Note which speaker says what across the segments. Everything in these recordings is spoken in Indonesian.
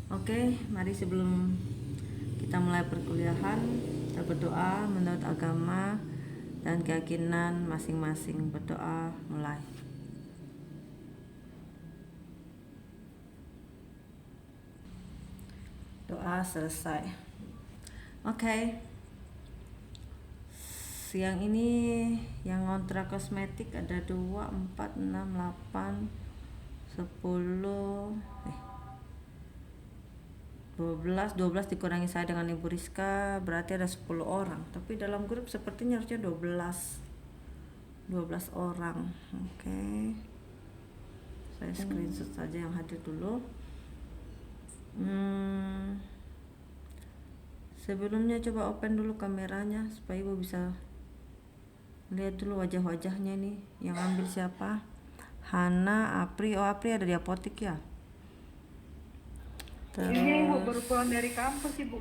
Speaker 1: Oke, mari sebelum kita mulai perkuliahan, kita berdoa menurut agama dan keyakinan masing-masing. Berdoa mulai. Doa selesai. Oke. Siang ini yang ngontrak kosmetik ada 2, 4, 6, 8, 10, 12 dikurangi saya dengan Ibu Rizka berarti ada 10 orang, tapi dalam grup sepertinya harusnya 12 orang. Oke. Saya screenshot saja yang hadir dulu. Sebelumnya coba open dulu kameranya supaya Ibu bisa lihat dulu wajah-wajahnya nih. Yang ambil siapa? Hana, Apri. Oh, Apri ada di apotik ya.
Speaker 2: Terus, ini Ibu baru pulang dari kampus Ibu.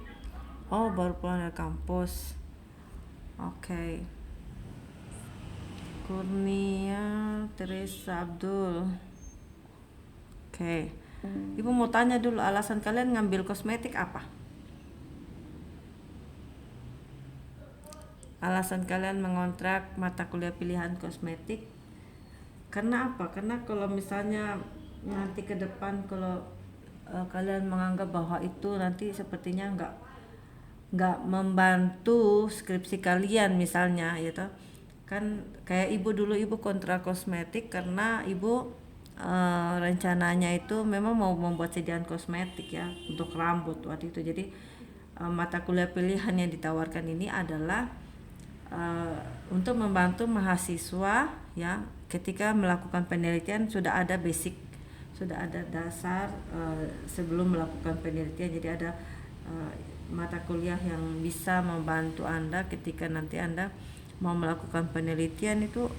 Speaker 1: Oh, baru pulang dari kampus. Oke. Kurnia, Teresa, Abdul. Oke. Ibu mau tanya dulu, alasan kalian ngambil kosmetik apa? Alasan kalian mengontrak mata kuliah pilihan kosmetik karena apa? Karena kalau misalnya nanti ke depan kalau kalian menganggap bahwa itu nanti sepertinya nggak membantu skripsi kalian misalnya, gitu kan. Kayak Ibu dulu, Ibu kontrak kosmetik karena Ibu rencananya itu memang mau membuat sediaan kosmetik ya untuk rambut waktu itu. Jadi mata kuliah pilihan yang ditawarkan ini adalah untuk membantu mahasiswa ya ketika melakukan penelitian sudah ada basic, sudah ada dasar sebelum melakukan penelitian. Jadi ada mata kuliah yang bisa membantu Anda ketika nanti Anda mau melakukan penelitian itu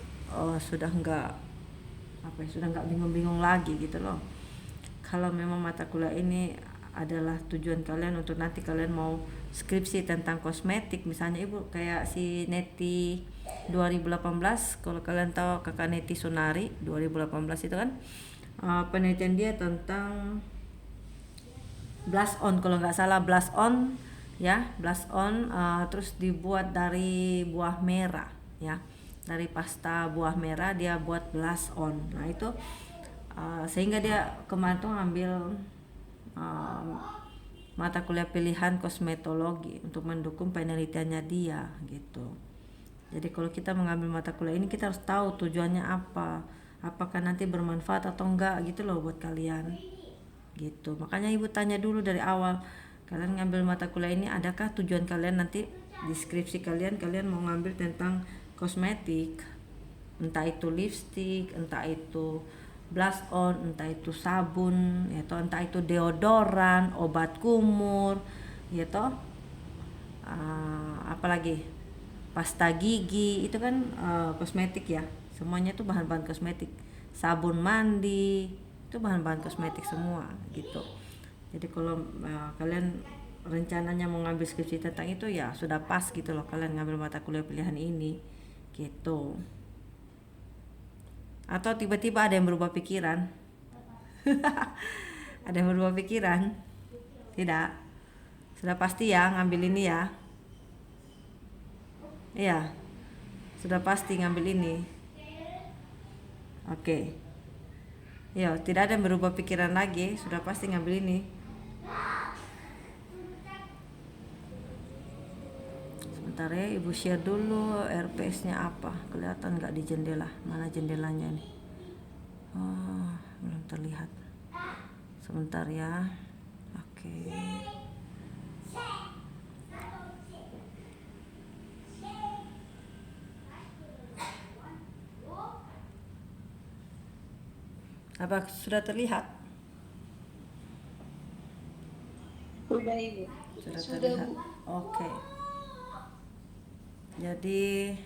Speaker 1: sudah nggak bingung-bingung lagi gitu loh. Kalau memang mata kuliah ini adalah tujuan kalian untuk nanti kalian mau skripsi tentang kosmetik, misalnya Ibu kayak si Neti 2018, kalau kalian tahu kakak Neti Sunari 2018 itu kan penelitian dia tentang blush on, kalau nggak salah blush on ya, blush on terus dibuat dari buah merah ya, dari pasta buah merah dia buat blush on. Nah itu sehingga dia kemarin tuh ngambil mata kuliah pilihan kosmetologi untuk mendukung penelitiannya dia gitu. Jadi kalau kita mengambil mata kuliah ini kita harus tahu tujuannya apa, apakah nanti bermanfaat atau enggak gitu loh buat kalian gitu. Makanya Ibu tanya dulu dari awal, kalian ngambil mata kuliah ini adakah tujuan kalian nanti di skripsi kalian mau ngambil tentang kosmetik, entah itu lipstick, entah itu blush on, entah itu sabun, yaitu entah itu deodoran, obat kumur, yaitu apalagi pasta gigi, itu kan kosmetik ya, semuanya itu bahan-bahan kosmetik. Sabun mandi itu bahan-bahan kosmetik semua gitu. Jadi kalau kalian rencananya mau ngambil skripsi tentang itu ya sudah pas gitu loh kalian ngambil mata kuliah pilihan ini gitu. Atau tiba-tiba ada yang berubah pikiran? Ada yang berubah pikiran? Tidak? Sudah pasti ya ngambil ini ya? Iya, sudah pasti ngambil ini. Oke. Ya, tidak ada yang berubah pikiran lagi, sudah pasti ngambil ini. Sebentar ya, Ibu share dulu RPS-nya apa. Kelihatan nggak di jendela? Mana jendelanya nih? Oh, belum terlihat. Sebentar ya. Oke. Apa sudah terlihat?
Speaker 2: Sudah Ibu.
Speaker 1: Sudah terlihat. Oke. Jadi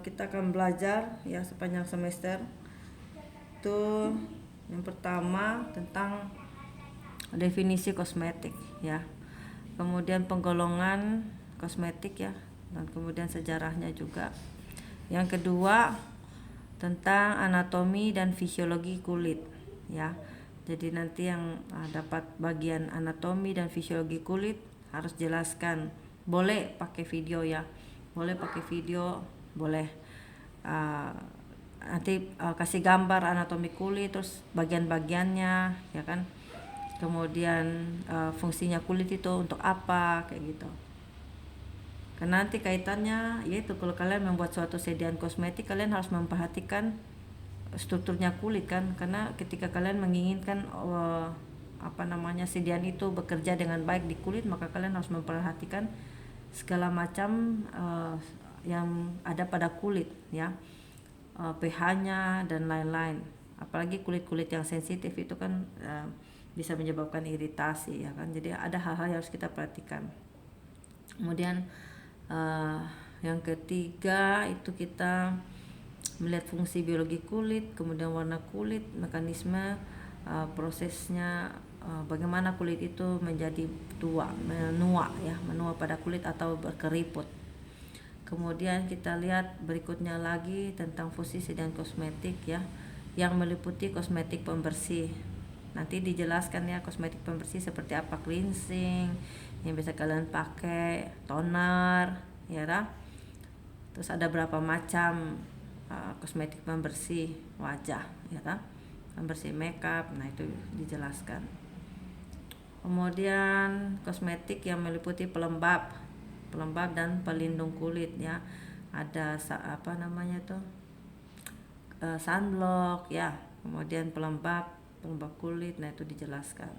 Speaker 1: kita akan belajar ya sepanjang semester. Itu yang pertama tentang definisi kosmetik ya. Kemudian penggolongan kosmetik ya, dan kemudian sejarahnya juga. Yang kedua tentang anatomi dan fisiologi kulit ya. Jadi nanti yang dapat bagian anatomi dan fisiologi kulit harus jelaskan. Boleh pakai video ya, boleh pakai video, boleh nanti kasih gambar anatomi kulit, terus bagian-bagiannya, ya kan. Kemudian fungsinya kulit itu untuk apa, kayak gitu. Karena nanti kaitannya yaitu kalau kalian membuat suatu sediaan kosmetik, kalian harus memperhatikan strukturnya kulit kan, karena ketika kalian menginginkan sediaan itu bekerja dengan baik di kulit, maka kalian harus memperhatikan segala macam yang ada pada kulit ya, pH-nya dan lain-lain. Apalagi kulit-kulit yang sensitif itu kan bisa menyebabkan iritasi ya kan, jadi ada hal-hal yang harus kita perhatikan. Kemudian yang ketiga itu kita melihat fungsi biologi kulit, kemudian warna kulit, mekanisme prosesnya, bagaimana kulit itu menjadi menua pada kulit atau berkeriput. Kemudian kita lihat berikutnya lagi tentang fungsi sediaan kosmetik ya, yang meliputi kosmetik pembersih. Nanti dijelaskan ya kosmetik pembersih seperti apa, cleansing yang bisa kalian pakai, toner ya kan? Terus ada berapa macam kosmetik pembersih wajah ya kan, pembersih makeup, nah itu dijelaskan. Kemudian kosmetik yang meliputi pelembab dan pelindung kulit ya, ada sunblock ya, kemudian pelembab kulit, nah itu dijelaskan.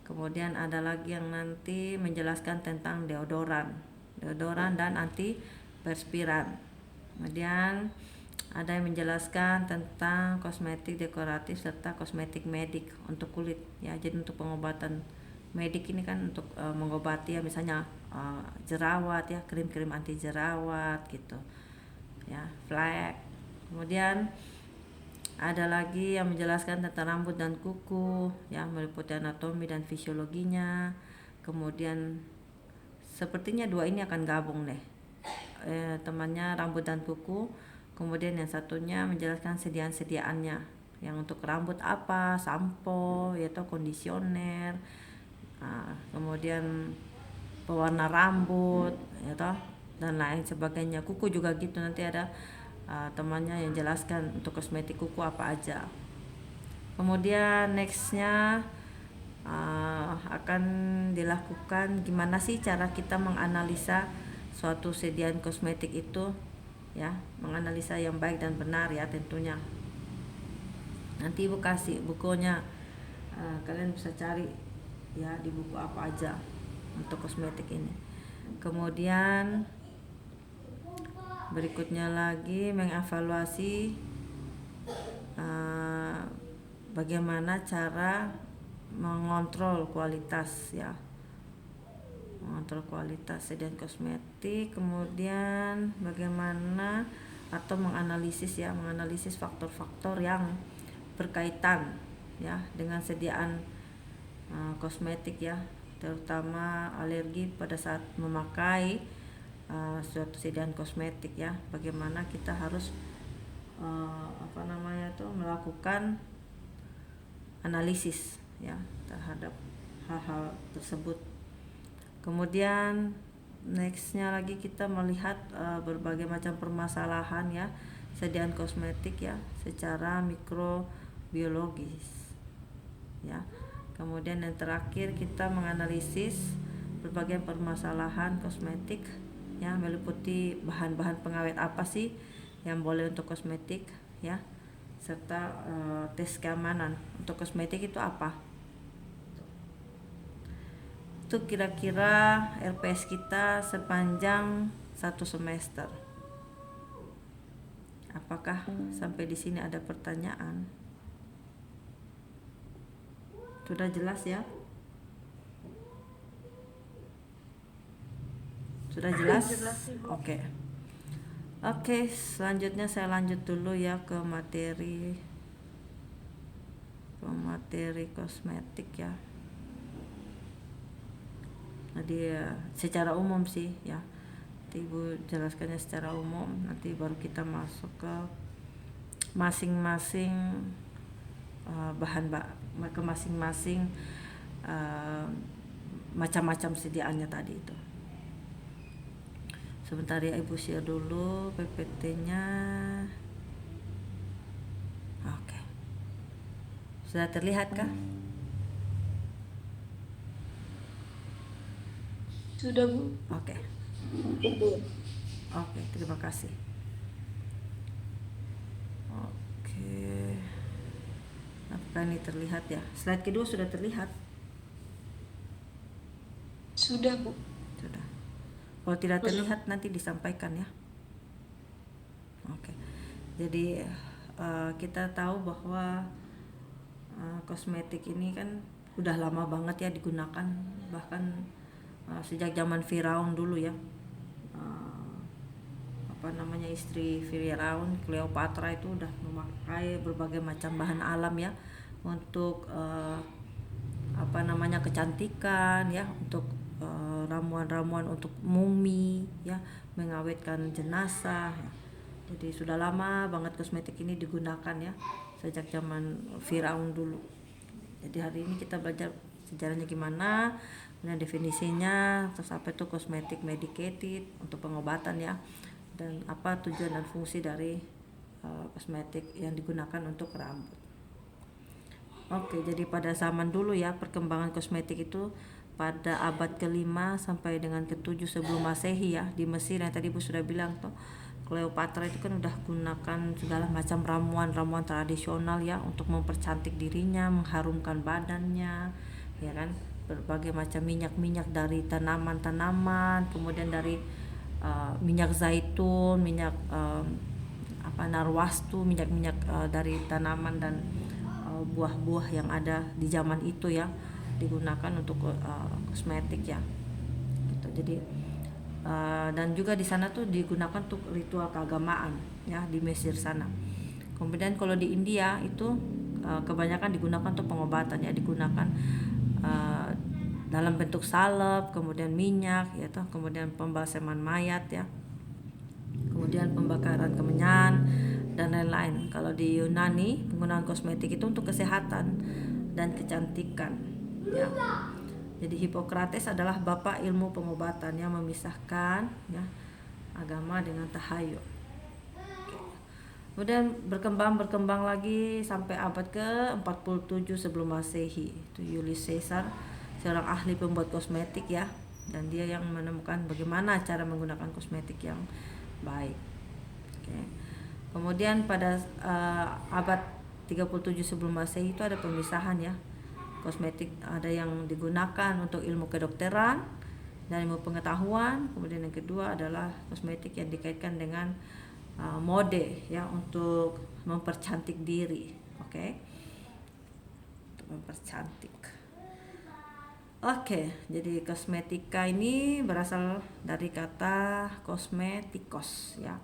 Speaker 1: Kemudian ada lagi yang nanti menjelaskan tentang deodoran dan antiperspiran. Kemudian ada yang menjelaskan tentang kosmetik dekoratif serta kosmetik medik untuk kulit ya. Jadi untuk pengobatan medik ini kan untuk mengobati ya, misalnya jerawat ya, krim-krim anti jerawat gitu ya, flek. Kemudian ada lagi yang menjelaskan tentang rambut dan kuku ya, meliputi anatomi dan fisiologinya. Kemudian sepertinya dua ini akan gabung deh, temannya rambut dan kuku. Kemudian yang satunya menjelaskan sediaan-sediaannya, yang untuk rambut apa, sampo yaitu kondisioner, kemudian pewarna rambut ya toh, dan lain sebagainya. Kuku juga gitu, nanti ada temannya yang jelaskan untuk kosmetik kuku apa aja. Kemudian nextnya akan dilakukan gimana sih cara kita menganalisa suatu sediaan kosmetik itu ya, menganalisa yang baik dan benar ya tentunya. Nanti ibu kasih bukunya, kalian bisa cari ya di buku apa aja untuk kosmetik ini. Kemudian berikutnya lagi mengevaluasi bagaimana cara mengontrol kualitas ya, mengontrol kualitas sediaan kosmetik. Kemudian bagaimana atau menganalisis faktor-faktor yang berkaitan ya dengan sediaan kosmetik ya, terutama alergi pada saat memakai suatu sediaan kosmetik ya. Bagaimana kita harus melakukan analisis ya terhadap hal-hal tersebut. Kemudian nextnya lagi kita melihat berbagai macam permasalahan ya sediaan kosmetik ya secara mikrobiologis ya. Kemudian yang terakhir kita menganalisis berbagai permasalahan kosmetik ya, meliputi bahan-bahan pengawet apa sih yang boleh untuk kosmetik ya, serta tes keamanan untuk kosmetik itu apa. Itu kira-kira LPS kita sepanjang 1 semester. Apakah sampai di sini ada pertanyaan? Sudah jelas ya? Sudah jelas? Oke. Oke, selanjutnya saya lanjut dulu ya ke materi kosmetik ya. Jadi secara umum sih ya. Nanti Ibu jelaskannya secara umum, nanti baru kita masuk ke masing-masing ke masing-masing macam-macam sediaannya tadi itu. Sebentar ya, Ibu share dulu PPT-nya. Oke. Sudah terlihat kah?
Speaker 2: Sudah, Bu.
Speaker 1: Oke.
Speaker 2: Ibu.
Speaker 1: Oke, terima kasih. Oke. Apakah ini terlihat ya? Slide kedua sudah terlihat?
Speaker 2: Sudah, Bu.
Speaker 1: Sudah. Kalau tidak terlihat nanti disampaikan ya. Oke. Jadi kita tahu bahwa kosmetik ini kan udah lama banget ya digunakan, bahkan sejak zaman Firaun dulu ya. Istri Firaun, Cleopatra itu udah memakai berbagai macam bahan alam ya untuk kecantikan ya, untuk ramuan-ramuan untuk mumi ya, mengawetkan jenazah ya. Jadi sudah lama banget kosmetik ini digunakan ya, sejak zaman Firaun dulu. Jadi hari ini kita belajar sejarahnya gimana, dan definisinya, terus apa itu kosmetik medicated untuk pengobatan ya, dan apa tujuan dan fungsi dari kosmetik yang digunakan untuk rambut. Oke, jadi pada zaman dulu ya, perkembangan kosmetik itu pada abad ke-5 sampai dengan ke-7 sebelum Masehi ya, di Mesir yang tadi Bu sudah bilang tuh, Cleopatra itu kan udah gunakan segala macam ramuan-ramuan tradisional ya untuk mempercantik dirinya, mengharumkan badannya ya kan, berbagai macam minyak-minyak dari tanaman-tanaman, kemudian dari minyak zaitun, minyak narwastu, minyak-minyak dari tanaman dan buah-buah yang ada di zaman itu ya, digunakan untuk kosmetik ya gitu. Jadi dan juga di sana tuh digunakan untuk ritual keagamaan ya, di Mesir sana. Kemudian kalau di India itu kebanyakan digunakan untuk pengobatan ya, digunakan dalam bentuk salep, kemudian minyak ya toh, kemudian pembalseman mayat ya, kemudian pembakaran kemenyan dan lain-lain. Kalau di Yunani penggunaan kosmetik itu untuk kesehatan dan kecantikan ya. Jadi Hippocrates adalah bapak ilmu pengobatan yang memisahkan ya agama dengan tahayul. Kemudian berkembang lagi sampai abad ke-47 sebelum Masehi. Itu Julius Caesar, seorang ahli pembuat kosmetik ya, dan dia yang menemukan bagaimana cara menggunakan kosmetik yang baik. Oke. Kemudian pada abad 37 sebelum Masehi itu ada pemisahan ya. Kosmetik ada yang digunakan untuk ilmu kedokteran dan ilmu pengetahuan. Kemudian yang kedua adalah kosmetik yang dikaitkan dengan mode ya, untuk mempercantik diri. Oke. Untuk mempercantik. Oke, jadi kosmetika ini berasal dari kata kosmetikos ya,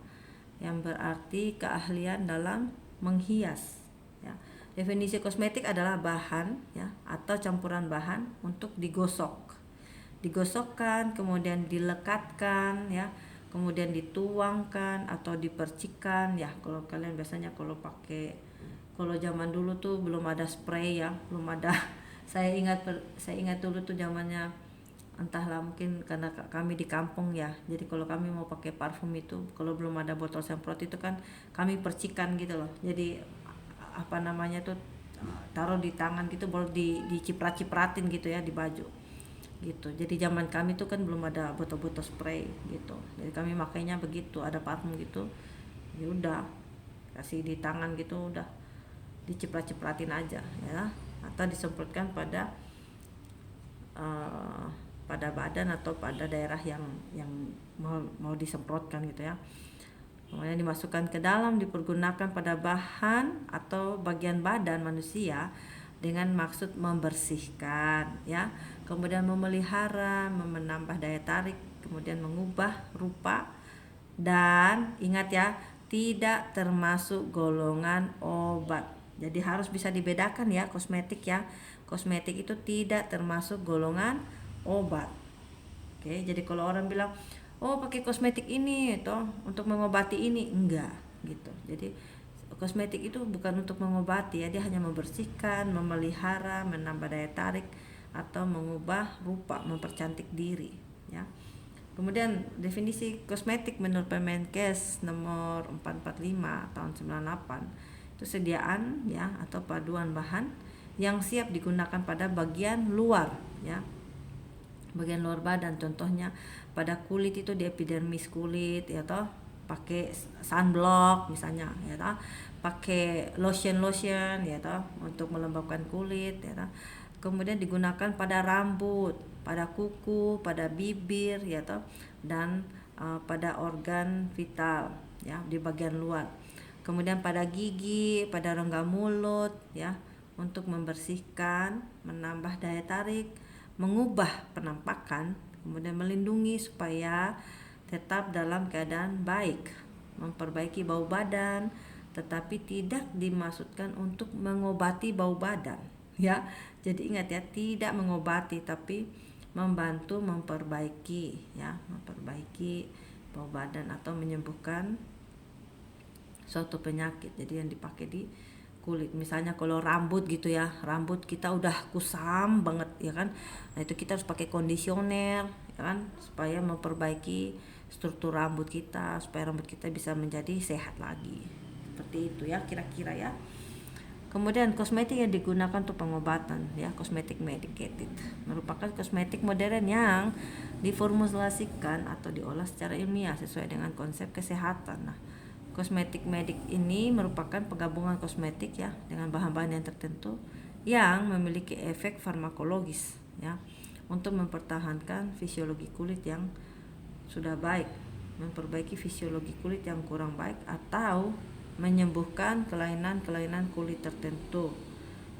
Speaker 1: yang berarti keahlian dalam menghias ya. Definisi kosmetik adalah bahan ya atau campuran bahan untuk digosokkan, kemudian dilekatkan ya, kemudian dituangkan atau dipercikan ya. Kalau kalian biasanya kalau zaman dulu tuh belum ada spray ya, belum ada saya ingat dulu tuh zamannya, entahlah mungkin karena kami di kampung ya, jadi kalau kami mau pakai parfum itu, kalau belum ada botol semprot itu kan kami percikan gitu loh. Jadi tuh taruh di tangan gitu, baru diciprat-cipratin gitu ya di baju gitu. Jadi zaman kami tuh kan belum ada botol-botol spray gitu, jadi kami makainya begitu, ada parfum gitu ya udah kasih di tangan gitu, udah diciprat-cipratin aja ya, atau disemprotkan pada badan atau pada daerah yang mau disemprotkan gitu ya. Kemudian dimasukkan ke dalam, dipergunakan pada bahan atau bagian badan manusia dengan maksud membersihkan ya, kemudian memelihara, menambah daya tarik, kemudian mengubah rupa, dan ingat ya, tidak termasuk golongan obat. Jadi harus bisa dibedakan ya kosmetik ya. Kosmetik itu tidak termasuk golongan obat. Oke, jadi kalau orang bilang, "Oh, pakai kosmetik ini toh untuk mengobati ini." Enggak, gitu. Jadi kosmetik itu bukan untuk mengobati ya, dia hanya membersihkan, memelihara, menambah daya tarik atau mengubah rupa, mempercantik diri ya. Kemudian definisi kosmetik menurut Permenkes nomor 445 tahun 98 itu sediaan ya atau paduan bahan yang siap digunakan pada bagian luar ya, bagian luar badan. Contohnya pada kulit itu di epidermis kulit ya toh, pakai sunblock misalnya ya toh, pakai lotion ya toh untuk melembabkan kulit ya toh. Kemudian digunakan pada rambut, pada kuku, pada bibir ya toh, dan pada organ vital ya di bagian luar. Kemudian pada gigi, pada rongga mulut ya, untuk membersihkan, menambah daya tarik, mengubah penampakan, kemudian melindungi supaya tetap dalam keadaan baik, memperbaiki bau badan, tetapi tidak dimaksudkan untuk mengobati bau badan ya. Jadi ingat ya, tidak mengobati tapi membantu memperbaiki ya, memperbaiki bau badan atau menyembuhkan suatu penyakit. Jadi yang dipakai di kulit, misalnya kalau rambut gitu ya, rambut kita udah kusam banget ya kan, nah itu kita harus pakai kondisioner ya kan, supaya memperbaiki struktur rambut kita, supaya rambut kita bisa menjadi sehat lagi. Seperti itu ya kira-kira ya. Kemudian kosmetik yang digunakan untuk pengobatan ya, kosmetik medicated merupakan kosmetik modern yang diformulasikan atau diolah secara ilmiah sesuai dengan konsep kesehatan. Nah, kosmetik medik ini merupakan penggabungan kosmetik ya dengan bahan-bahan yang tertentu yang memiliki efek farmakologis ya, untuk mempertahankan fisiologi kulit yang sudah baik, memperbaiki fisiologi kulit yang kurang baik, atau menyembuhkan kelainan-kelainan kulit tertentu.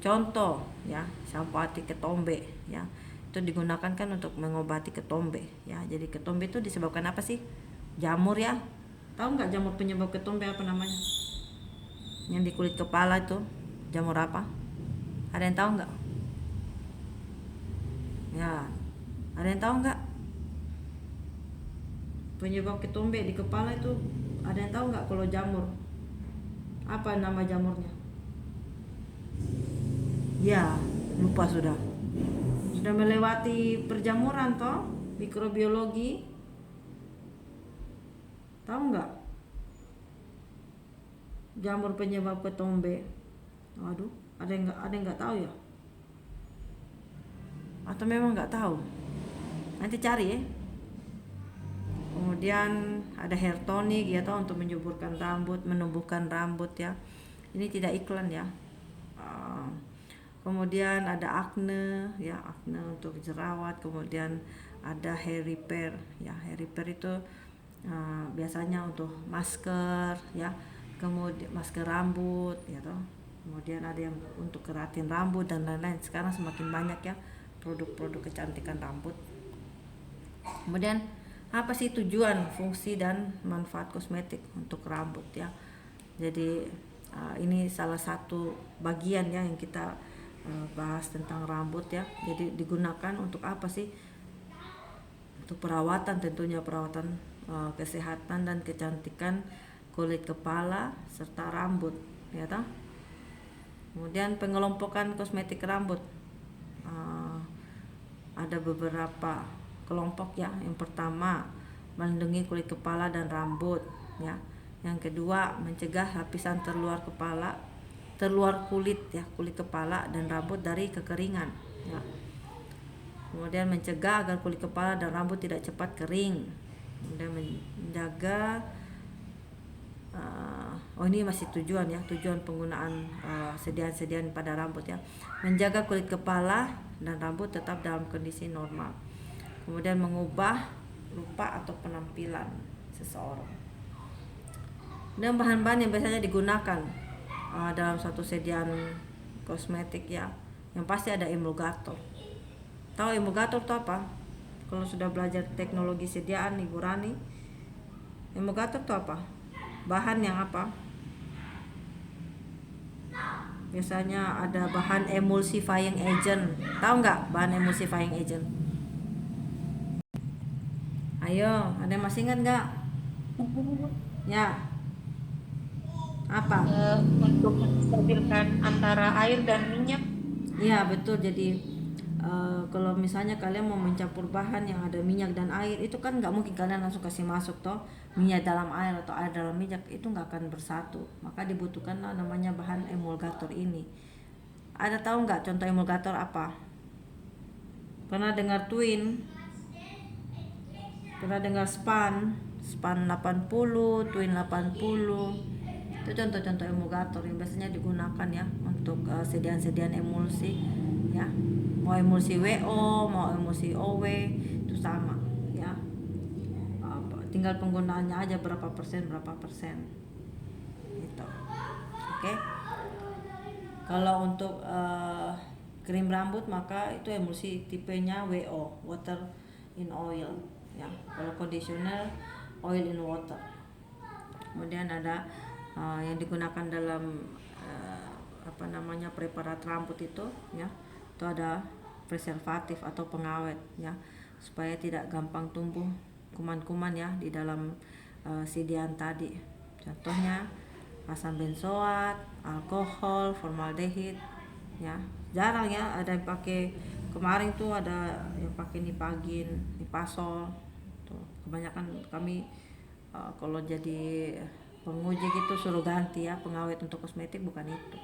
Speaker 1: Contoh ya, sampo hati ketombe ya, itu digunakan kan untuk mengobati ketombe ya. Jadi ketombe itu disebabkan apa sih? Jamur ya. Tahu nggak jamur penyebab ketombe apa namanya? Yang di kulit kepala itu jamur apa? Ada yang tahu nggak? Ya, ada yang tahu nggak? Penyebab ketombe di kepala itu ada yang tahu nggak kalau jamur? Apa nama jamurnya? Ya, lupa sudah. Sudah melewati perjamuran toh, mikrobiologi. Tahu nggak? Jamur penyebab ketombe. Waduh, ada yang nggak tahu ya? Atau memang nggak tahu? Nanti cari ya. Kemudian ada hair tonic ya toh, untuk menyuburkan rambut, menumbuhkan rambut ya. Ini tidak iklan ya. Kemudian ada acne ya, acne untuk jerawat. Kemudian ada hair repair ya, hair repair itu biasanya untuk masker ya, kemudian masker rambut ya toh. Kemudian ada yang untuk keratin rambut dan lain-lain. Sekarang semakin banyak ya produk-produk kecantikan rambut. Kemudian apa sih tujuan, fungsi dan manfaat kosmetik untuk rambut ya? Jadi ini salah satu bagian ya yang kita bahas tentang rambut ya. Jadi digunakan untuk apa sih? Untuk perawatan, tentunya perawatan kesehatan dan kecantikan kulit kepala serta rambut ya toh. Kemudian pengelompokan kosmetik rambut, ada beberapa kelompok ya. Yang pertama, melindungi kulit kepala dan rambut ya. Yang kedua, mencegah lapisan terluar kulit ya, kulit kepala dan rambut dari kekeringan ya. Kemudian mencegah agar kulit kepala dan rambut tidak cepat kering. Kemudian menjaga ini masih tujuan ya, tujuan penggunaan sediaan-sediaan pada rambut ya. Menjaga kulit kepala dan rambut tetap dalam kondisi normal. Kemudian mengubah rupa atau penampilan seseorang. Dan bahan-bahan yang biasanya digunakan dalam satu sediaan kosmetik ya, yang pasti ada emulgator. Tahu emulgator itu apa? Kalau sudah belajar teknologi sediaan Ibu Rani, emulgator itu apa? Bahan yang apa? Biasanya ada bahan emulsifying agent. Tahu nggak bahan emulsifying agent? Ayo, ada yang masih ingat nggak? Ya, Apa?
Speaker 2: Untuk menstabilkan antara air dan minyak.
Speaker 1: Iya betul. Jadi kalau misalnya kalian mau mencampur bahan yang ada minyak dan air, itu kan nggak mungkin kalian langsung kasih masuk toh minyak dalam air atau air dalam minyak, itu nggak akan bersatu. Maka dibutuhkan namanya bahan emulgator ini. Ada tahu nggak contoh emulgator apa? Pernah dengar Twin? Pernah dengar Span 80, Twin 80? Itu contoh-contoh emulgator yang biasanya digunakan ya untuk sediaan-sediaan emulsi ya. Mau emulsi WO, mau emulsi OW, itu sama ya. Tinggal penggunaannya aja berapa persen gitu. Oke. Kalau untuk krim rambut maka itu emulsi tipenya WO, water in oil ya. Kalau conditioner, oil in water. Kemudian ada yang digunakan dalam preparat rambut itu ya, itu ada preservatif atau pengawet ya, supaya tidak gampang tumbuh kuman-kuman ya di dalam sediaan tadi. Contohnya asam benzoat, alkohol, formaldehid ya. Jarang ya ada yang pakai, kemarin tuh ada yang pakai nipagin, nipasol tuh. Kebanyakan kami kalau jadi penguji gitu suruh ganti ya, pengawet untuk kosmetik bukan itu.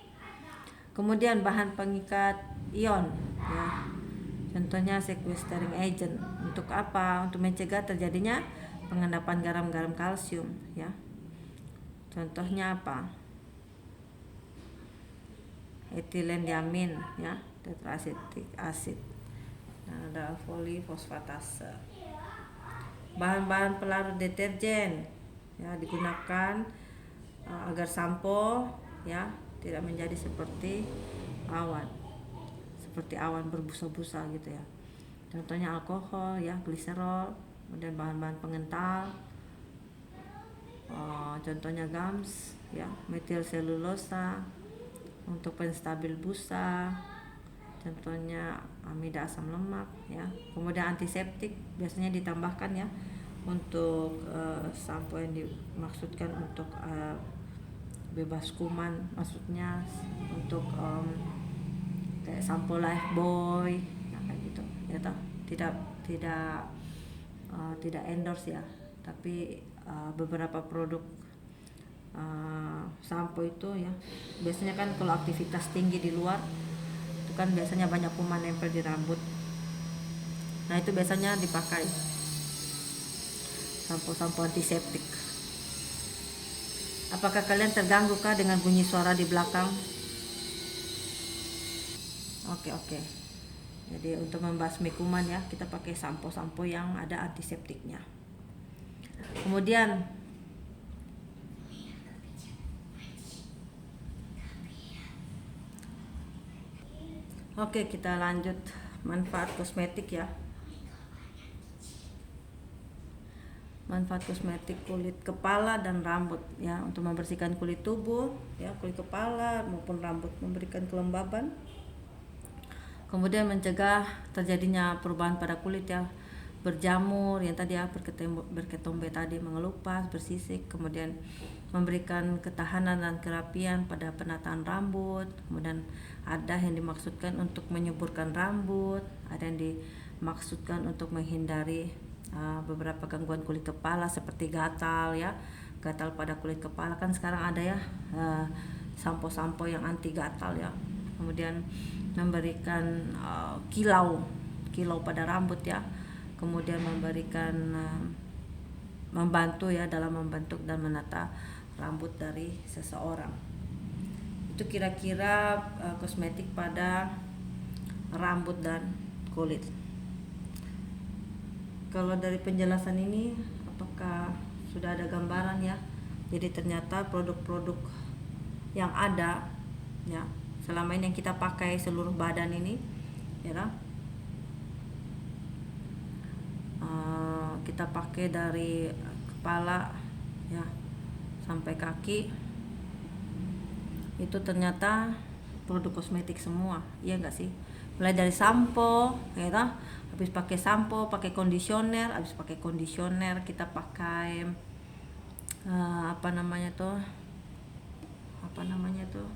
Speaker 1: Kemudian bahan pengikat ion ya, contohnya sequestering agent. Untuk apa? Untuk mencegah terjadinya pengendapan garam-garam kalsium ya. Contohnya apa? Etilendiamin ya, tetraasetik acid. Nah, ada folifosfatase. Bahan-bahan pelarut deterjen ya, digunakan agar sampo ya tidak menjadi seperti awan berbusa-busa gitu ya. Contohnya alkohol ya, gliserol. Kemudian bahan-bahan pengental, contohnya gums ya, metil selulosa untuk penstabil busa, contohnya amida asam lemak ya. Kemudian antiseptik biasanya ditambahkan ya untuk sampo yang dimaksudkan untuk bebas kuman, maksudnya untuk kayak sampo Lifebuoy nah, kayak gitu ya toh. Tidak endorse ya, tapi beberapa produk sampo itu ya, biasanya kan kalau aktivitas tinggi di luar itu kan biasanya banyak kuman nempel di rambut. Nah itu biasanya dipakai sampo antiseptik. Apakah kalian terganggu kah dengan bunyi suara di belakang? Oke. Jadi untuk membasmi kuman ya, kita pakai sampo yang ada antiseptiknya. Kemudian kita lanjut manfaat kosmetik ya. Manfaat kosmetik kulit kepala dan rambut ya, untuk membersihkan kulit tubuh ya, kulit kepala maupun rambut, memberikan kelembaban. Kemudian mencegah terjadinya perubahan pada kulit ya, berjamur yang tadi ya, berketombe tadi, mengelupas, bersisik. Kemudian memberikan ketahanan dan kerapian pada penataan rambut. Kemudian ada yang dimaksudkan untuk menyuburkan rambut, ada yang dimaksudkan untuk menghindari beberapa gangguan kulit kepala seperti gatal ya, gatal pada kulit kepala kan sekarang ada ya sampo-sampo yang anti gatal ya. Kemudian memberikan kilau pada rambut ya. Kemudian memberikan membantu ya dalam membentuk dan menata rambut dari seseorang. Itu kira-kira kosmetik pada rambut dan kulit. Kalau dari penjelasan ini apakah sudah ada gambaran ya? Jadi ternyata produk-produk yang ada ya selama ini yang kita pakai seluruh badan ini ya, kita pakai dari kepala ya sampai kaki, itu ternyata produk kosmetik semua, iya enggak sih? Mulai dari sampo ya, habis pakai sampo, pakai kondisioner, habis pakai kondisioner kita pakai apa namanya tuh,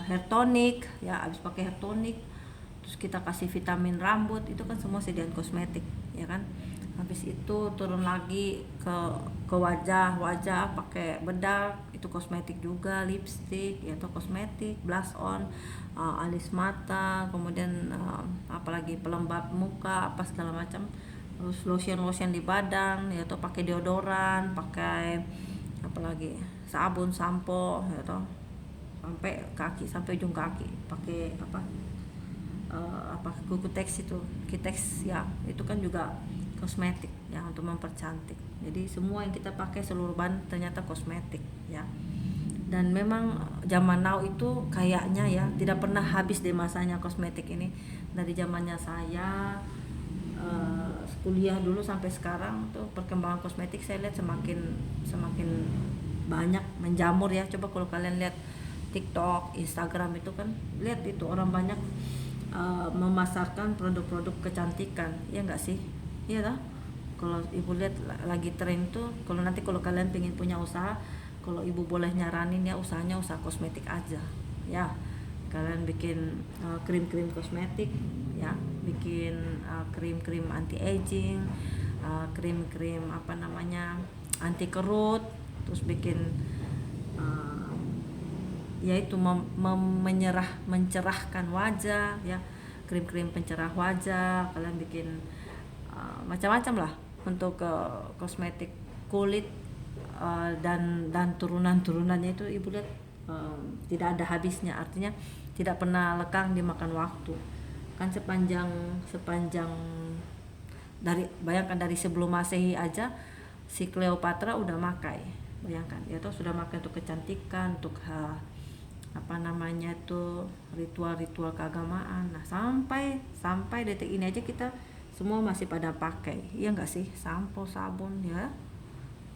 Speaker 1: hair tonic ya, habis pakai hair tonic terus kita kasih vitamin rambut, itu kan semua sediaan kosmetik ya kan. Habis itu turun lagi ke wajah, pakai bedak itu kosmetik juga, lipstick ya atau kosmetik, blush on, alis mata, kemudian apalagi pelembab muka apa segala macam, terus lotion di badan ya, atau pakai deodoran, pakai apalagi sabun, sampo ya toh, sampai kaki, sampai ujung kaki pakai apa kuku teks itu, Kitex ya, itu kan juga kosmetik ya untuk mempercantik. Jadi semua yang kita pakai seluruh bahan ternyata kosmetik ya. Dan memang zaman now itu kayaknya ya tidak pernah habis deh masanya kosmetik ini. Dari zamannya saya kuliah dulu sampai sekarang tuh perkembangan kosmetik saya lihat semakin semakin banyak menjamur ya. Coba kalau kalian lihat TikTok, Instagram itu kan, lihat itu orang banyak memasarkan produk-produk kecantikan, ya enggak sih? Iya lah. Kalau ibu lihat lagi tren tuh, kalau nanti kalau kalian pengen punya usaha, kalau ibu boleh nyaranin ya, usahanya usaha kosmetik aja ya. Kalian bikin krim-krim kosmetik ya, bikin krim-krim anti aging, krim-krim apa namanya anti kerut, terus bikin yaitu mencerahkan wajah ya, krim-krim pencerah wajah, kalian bikin macam-macam lah untuk kosmetik kulit, dan turunan-turunannya itu ibu lihat tidak ada habisnya, artinya tidak pernah lekang dimakan waktu kan. Sepanjang dari, bayangkan dari sebelum Masehi aja si Cleopatra udah makai, bayangkan ya tuh, sudah makai untuk kecantikan, untuk apa namanya itu ritual-ritual keagamaan. Nah sampai detik ini aja kita semua masih pada pakai, iya enggak sih, sampo, sabun ya.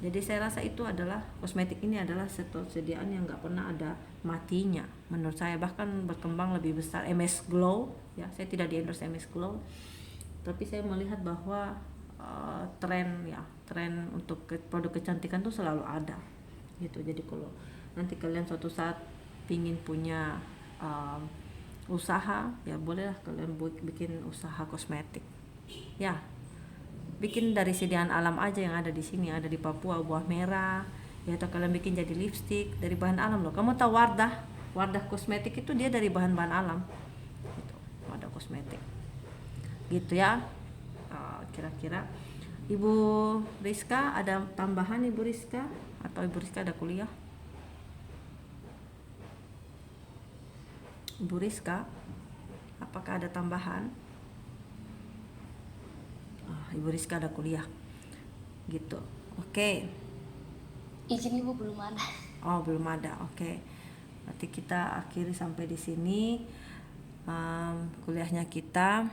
Speaker 1: Jadi saya rasa itu adalah, kosmetik ini adalah sediaan yang enggak pernah ada matinya menurut saya, bahkan berkembang lebih besar. MS Glow ya, saya tidak di endorse MS Glow, tapi saya melihat bahwa tren untuk produk kecantikan tuh selalu ada gitu. Jadi kalau nanti kalian suatu saat pingin punya usaha ya, bolehlah kalian bikin usaha kosmetik ya, bikin dari sediaan alam aja yang ada di sini, ada di Papua, buah merah ya, atau kalian bikin jadi lipstick dari bahan alam loh. Kamu tahu Wardah kosmetik itu dia dari bahan-bahan alam gitu, Wardah kosmetik gitu ya. Kira-kira Ibu Rizka ada tambahan? Ibu Rizka, atau Ibu Rizka ada kuliah? Ibu Rizka, apakah ada tambahan? Ibu Rizka ada kuliah gitu. Oke.
Speaker 3: Izin Ibu belum ada.
Speaker 1: Oh, belum ada. Oke. Berarti kita akhiri sampai di sini kuliahnya kita.